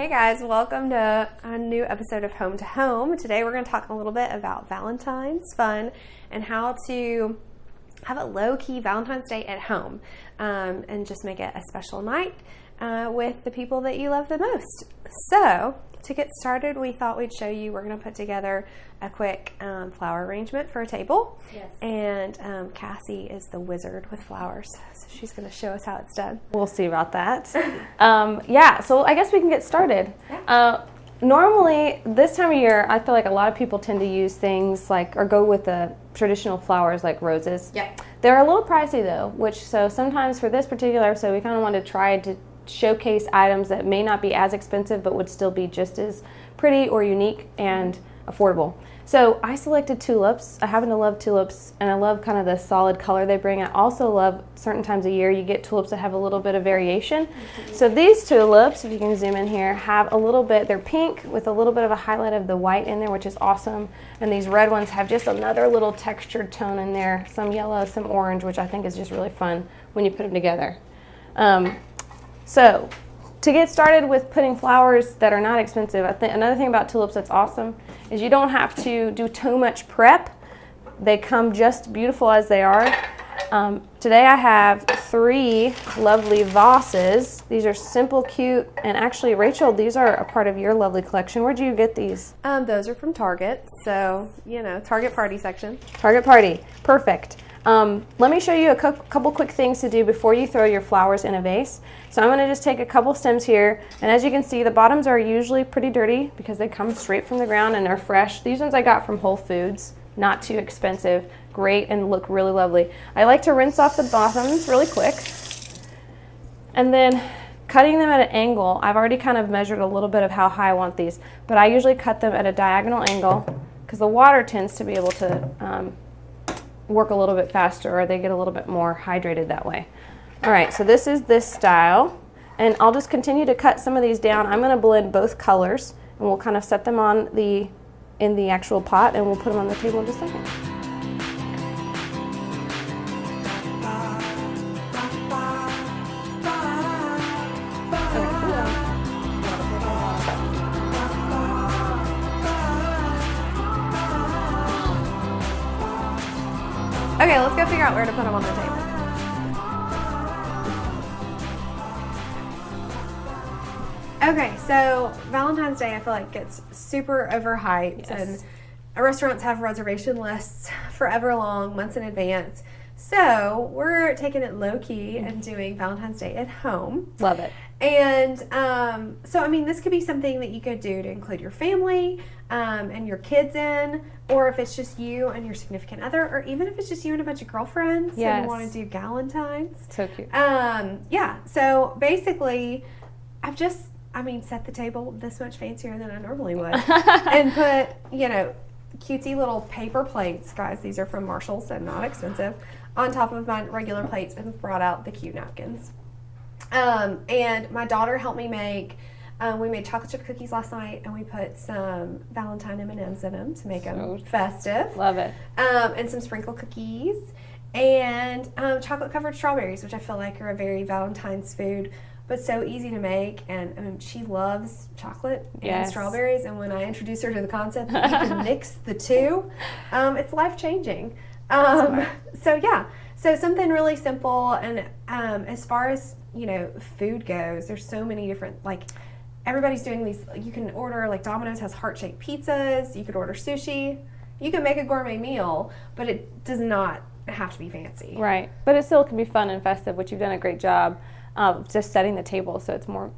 Hey guys, welcome to a new episode of Home to Home. Today we're going to talk a little bit about Valentine's fun and how to have a low-key Valentine's Day at home and just make it a special night with the people that you love the most. So to get started, we thought we'd show you, we're going to put together a quick flower arrangement for a table. Yes. And Cassie is the wizard with flowers, so she's going to show us how it's done. We'll see about that. So I guess we can get started. Yeah. Normally, this time of year, I feel like a lot of people tend to use things like, or go with the traditional flowers like roses. Yeah. They're a little pricey though, so sometimes for this particular episode, we kind of want to try to showcase items that may not be as expensive but would still be just as pretty or unique and affordable. So I selected tulips. I happen to love tulips, and I love kind of the solid color they bring. I also love certain times of year you get tulips that have a little bit of variation. Mm-hmm. So these tulips, if you can zoom in here, have a little bit, they're pink with a little bit of a highlight of the white in there, which is awesome. And these red ones have just another little textured tone in there, some yellow, some orange, which I think is just really fun when you put them together. So to get started with putting flowers that are not expensive, I think another thing about tulips that's awesome is you don't have to do too much prep. They come just beautiful as they are. Today I have 3 lovely vases. These are simple, cute, and actually, Rachel, these are a part of your lovely collection. Where'd you get these? Those are from Target, so, Target party section. Target party, perfect. Let me show you a couple quick things to do before you throw your flowers in a vase. So I'm going to just take a couple stems here, and as you can see, the bottoms are usually pretty dirty because they come straight from the ground and they're fresh. These ones I got from Whole Foods, not too expensive, great, and look really lovely. I like to rinse off the bottoms really quick, and then cutting them at an angle. I've already kind of measured a little bit of how high I want these, but I usually cut them at a diagonal angle because the water tends to be able to work a little bit faster, or they get a little bit more hydrated that way. All right, so this is this style, and I'll just continue to cut some of these down. I'm going to blend both colors, and we'll kind of set them on in the actual pot, and we'll put them on the table in just a second. Okay, let's go figure out where to put them on the table. Okay, so Valentine's Day I feel like gets super overhyped, Yes. And restaurants have reservation lists forever long, months in advance. So we're taking it low-key and doing Valentine's Day at home. Love it. And this could be something that you could do to include your family and your kids in, or if it's just you and your significant other, or even if it's just you and a bunch of girlfriends Yes. and you want to do Galentines. So cute. So basically, I've just, set the table this much fancier than I normally would and put, cutesy little paper plates. Guys, these are from Marshall's and not expensive, on top of my regular plates, and brought out the cute napkins. And my daughter helped me make, we made chocolate chip cookies last night, and we put some Valentine M&Ms in them to make them festive. Love it. And some sprinkle cookies, and chocolate covered strawberries, which I feel like are a very Valentine's food, but so easy to make. And she loves chocolate and Yes. strawberries, and when I introduce her to the concept that you can mix the two, it's life-changing. So something really simple. And as far as food goes, there's so many different, everybody's doing these. You can order, Domino's has heart-shaped pizzas. You could order sushi. You can make a gourmet meal, but it does not have to be fancy. Right, but it still can be fun and festive, which you've done a great job of just setting the table so it's more,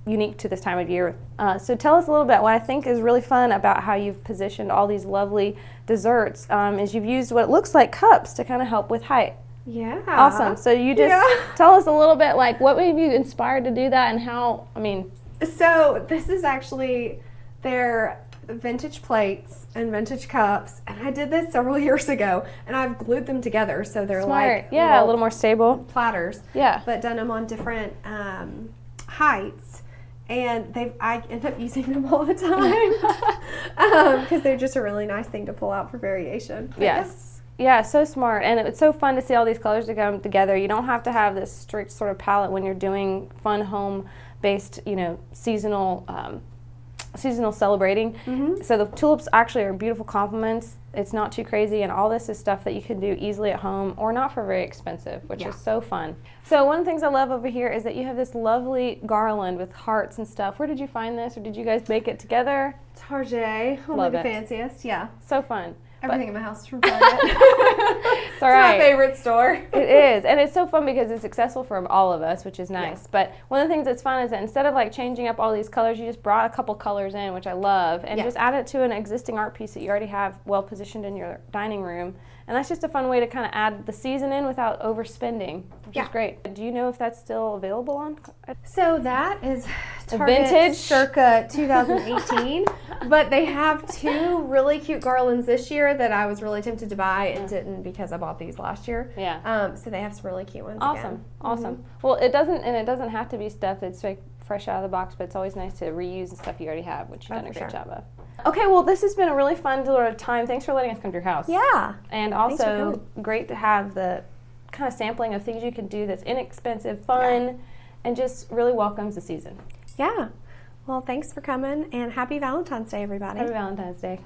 unique to this time of year. So tell us a little bit. What I think is really fun about how you've positioned all these lovely desserts is you've used what looks like cups to kind of help with height. Yeah. Awesome. So you just tell us a little bit, what made you inspired to do that, and how, So this is actually their vintage plates and vintage cups, and I did this several years ago, and I've glued them together so they're smart. A little more stable platters. Yeah. But done them on different heights, and I end up using them all the time because they're just a really nice thing to pull out for variation. But yes. Yeah, so smart. And it's so fun to see all these colors to come together. You don't have to have this strict sort of palette when you're doing fun home based, seasonal celebrating. So the tulips actually are beautiful complements. It's not too crazy, and all this is stuff that you can do easily at home or not for very expensive, which is so fun. So one of the things I love over here is that you have this lovely garland with hearts and stuff. Where did you find this, or did you guys make it together? Target, Love the it. fanciest, yeah. So fun. Everything in my house is from Target. It's all right. It's my favorite store. It is, and it's so fun because it's accessible for all of us, which is nice. Yeah. But one of the things that's fun is that instead of like changing up all these colors, you just brought a couple colors in, which I love, and just add it to an existing art piece that you already have well positioned in your dining room. And that's just a fun way to kind of add the season in without overspending, which is great. Do you know if that's still available on? So that is Target vintage? circa 2018, but they have two really cute garlands this year that I was really tempted to buy and didn't because I bought these last year. Yeah. So they have some really cute ones Awesome. again. Awesome. Well, it doesn't have to be stuff that's like fresh out of the box, but it's always nice to reuse the stuff you already have, which you've done a great job of. Okay, well, this has been a really fun time. Thanks for letting us come to your house. Yeah. And also great to have the kind of sampling of things you can do that's inexpensive, fun, and just really welcomes the season. Yeah. Well, thanks for coming, and happy Valentine's Day, everybody. Happy Valentine's Day.